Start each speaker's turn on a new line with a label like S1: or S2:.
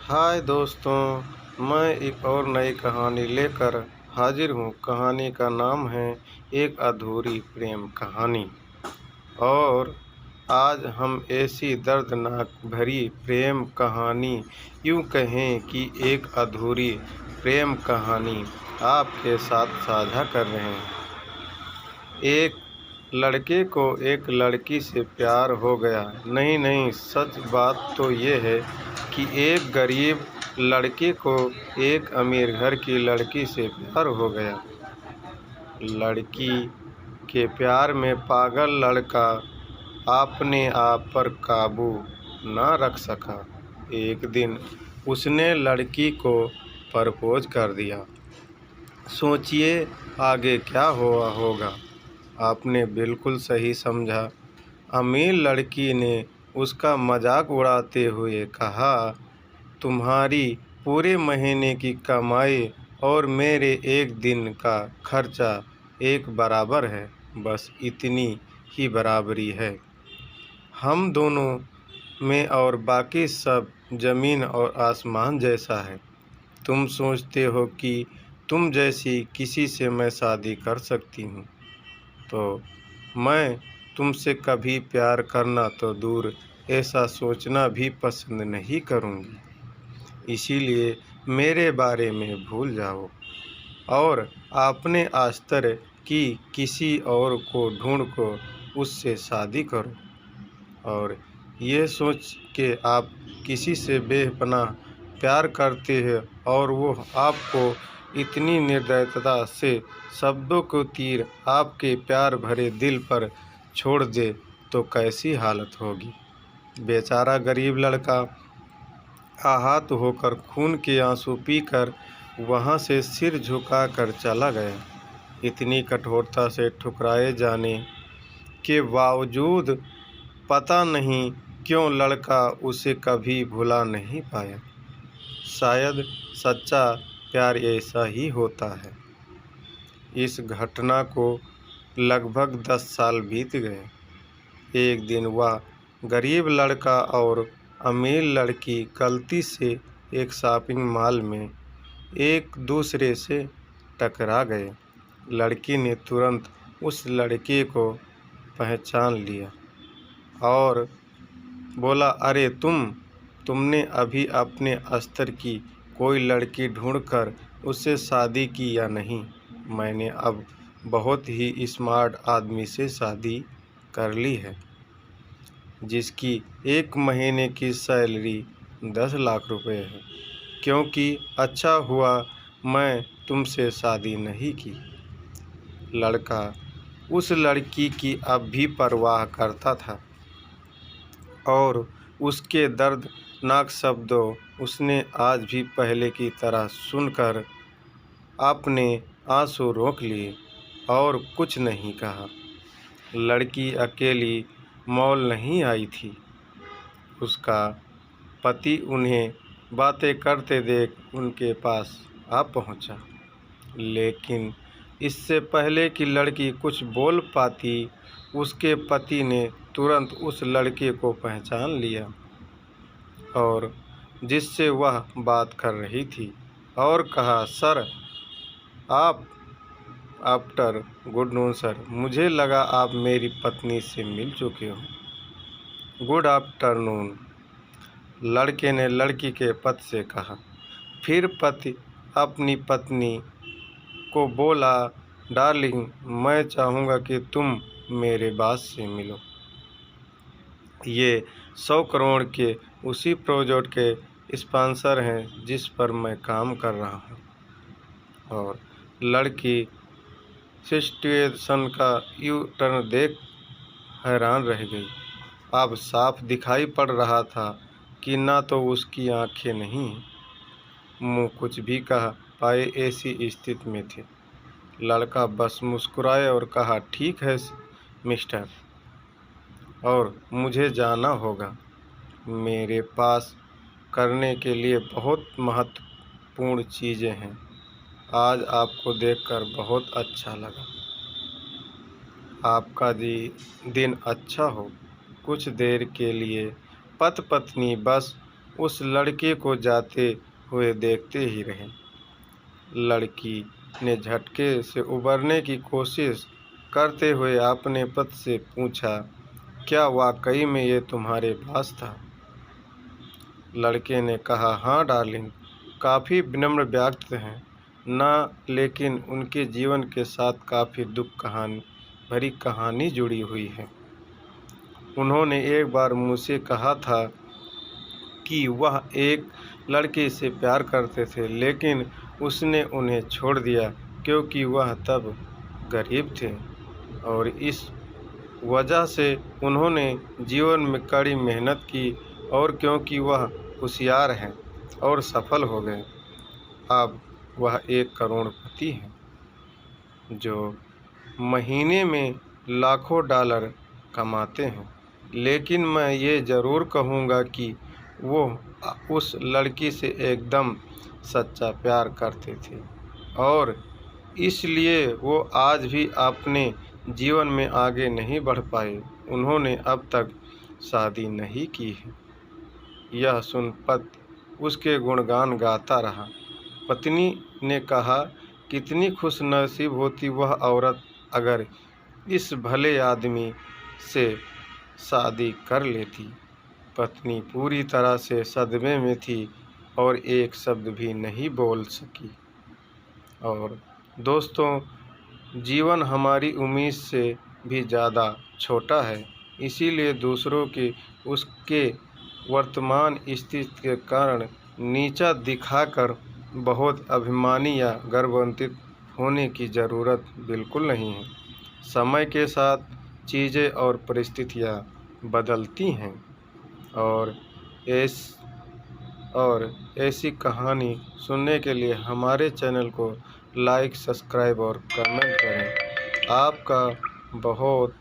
S1: हाय दोस्तों, मैं एक और नई कहानी लेकर हाजिर हूँ। कहानी का नाम है एक अधूरी प्रेम कहानी। और आज हम ऐसी दर्दनाक भरी प्रेम कहानी, यूँ कहें कि एक अधूरी प्रेम कहानी आपके साथ साझा कर रहे हैं। एक लड़के को एक लड़की से प्यार हो गया। नहीं, सच बात तो ये है कि एक गरीब लड़के को एक अमीर घर की लड़की से प्यार हो गया। लड़की के प्यार में पागल लड़का अपने आप पर काबू न रख सका। एक दिन उसने लड़की को प्रपोज कर दिया। सोचिए आगे क्या हुआ होगा। आपने बिल्कुल सही समझा। अमीर लड़की ने उसका मजाक उड़ाते हुए कहा, तुम्हारी पूरे महीने की कमाई और मेरे एक दिन का खर्चा एक बराबर है, बस इतनी ही बराबरी है हम दोनों में, और बाकी सब जमीन और आसमान जैसा है। तुम सोचते हो कि तुम जैसी किसी से मैं शादी कर सकती हूँ, तो मैं तुमसे कभी प्यार करना तो दूर, ऐसा सोचना भी पसंद नहीं करूँगी। इसीलिए मेरे बारे में भूल जाओ और अपने अस्तर की किसी और को ढूंढ को उससे शादी करो। और ये सोच के आप किसी से बेपनाह प्यार करते हैं और वो आपको इतनी निर्दयता से शब्दों को तीर आपके प्यार भरे दिल पर छोड़ दे, तो कैसी हालत होगी। बेचारा गरीब लड़का आहत होकर खून के आंसू पीकर वहाँ से सिर झुकाकर चला गया। इतनी कठोरता से ठुकराए जाने के बावजूद पता नहीं क्यों लड़का उसे कभी भुला नहीं पाया। शायद सच्चा प्यार ऐसा ही होता है। इस घटना को लगभग 10 साल बीत गए। एक दिन वह गरीब लड़का और अमीर लड़की गलती से एक शॉपिंग मॉल में एक दूसरे से टकरा गए। लड़की ने तुरंत उस लड़के को पहचान लिया और बोला, अरे तुमने अभी अपने स्तर की कोई लड़की ढूंढकर उससे शादी की या नहीं? मैंने अब बहुत ही स्मार्ट आदमी से शादी कर ली है, जिसकी एक महीने की सैलरी 10 लाख रुपए है। क्योंकि अच्छा हुआ मैं तुमसे शादी नहीं की। लड़का उस लड़की की अब भी परवाह करता था और उसके दर्दनाक शब्दों उसने आज भी पहले की तरह सुनकर अपने आंसू रोक लिए और कुछ नहीं कहा। लड़की अकेली मॉल नहीं आई थी। उसका पति उन्हें बातें करते देख उनके पास आ पहुंचा। लेकिन इससे पहले कि लड़की कुछ बोल पाती, उसके पति ने तुरंत उस लड़के को पहचान लिया और जिससे वह बात कर रही थी और कहा, सर आप आफ्टर गुड नून सर, मुझे लगा आप मेरी पत्नी से मिल चुके हो। गुड आफ्टरनून, लड़के ने लड़की के पति से कहा। फिर पति अपनी पत्नी को बोला, डार्लिंग मैं चाहूँगा कि तुम मेरे बॉस से मिलो। ये 100 करोड़ के उसी प्रोजेक्ट के स्पॉन्सर हैं जिस पर मैं काम कर रहा हूँ। और लड़की सिचुएशन का यू टर्न देख हैरान रह गई। अब साफ दिखाई पड़ रहा था कि ना तो उसकी आंखें नहीं, मुंह कुछ भी कह पाए ऐसी स्थिति में थे। लड़का बस मुस्कुराया और कहा, ठीक है मिस्टर, और मुझे जाना होगा। मेरे पास करने के लिए बहुत महत्वपूर्ण चीज़ें हैं। आज आपको देखकर बहुत अच्छा लगा। आपका दिन अच्छा हो। कुछ देर के लिए पति पत्नी बस उस लड़के को जाते हुए देखते ही रहे। लड़की ने झटके से उबरने की कोशिश करते हुए अपने पति से पूछा, क्या वाकई में ये तुम्हारे पास था? लड़के ने कहा, हाँ डार्लिंग, काफ़ी विनम्र व्यक्ति हैं ना, लेकिन उनके जीवन के साथ काफ़ी दुख भरी कहानी जुड़ी हुई है। उन्होंने एक बार मुझसे कहा था कि वह एक लड़के से प्यार करते थे, लेकिन उसने उन्हें छोड़ दिया क्योंकि वह तब गरीब थे, और इस वजह से उन्होंने जीवन में कड़ी मेहनत की, और क्योंकि वह होशियार हैं और सफल हो गए, अब वह एक करोड़पति हैं जो महीने में लाखों डॉलर कमाते हैं। लेकिन मैं ये ज़रूर कहूँगा कि वो उस लड़की से एकदम सच्चा प्यार करते थे, और इसलिए वो आज भी अपने जीवन में आगे नहीं बढ़ पाए। उन्होंने अब तक शादी नहीं की है। यह सुन पति उसके गुणगान गाता रहा। पत्नी ने कहा, कितनी खुशनसीब होती वह औरत अगर इस भले आदमी से शादी कर लेती। पत्नी पूरी तरह से सदमे में थी और एक शब्द भी नहीं बोल सकी। और दोस्तों, जीवन हमारी उम्मीद से भी ज़्यादा छोटा है, इसीलिए दूसरों की उसके वर्तमान स्थिति के कारण नीचा दिखाकर बहुत अभिमानी या गर्वान्वित होने की ज़रूरत बिल्कुल नहीं है। समय के साथ चीज़ें और परिस्थितियाँ बदलती हैं, और ऐसी कहानी सुनने के लिए हमारे चैनल को लाइक, सब्सक्राइब और कमेंट करें। आपका बहुत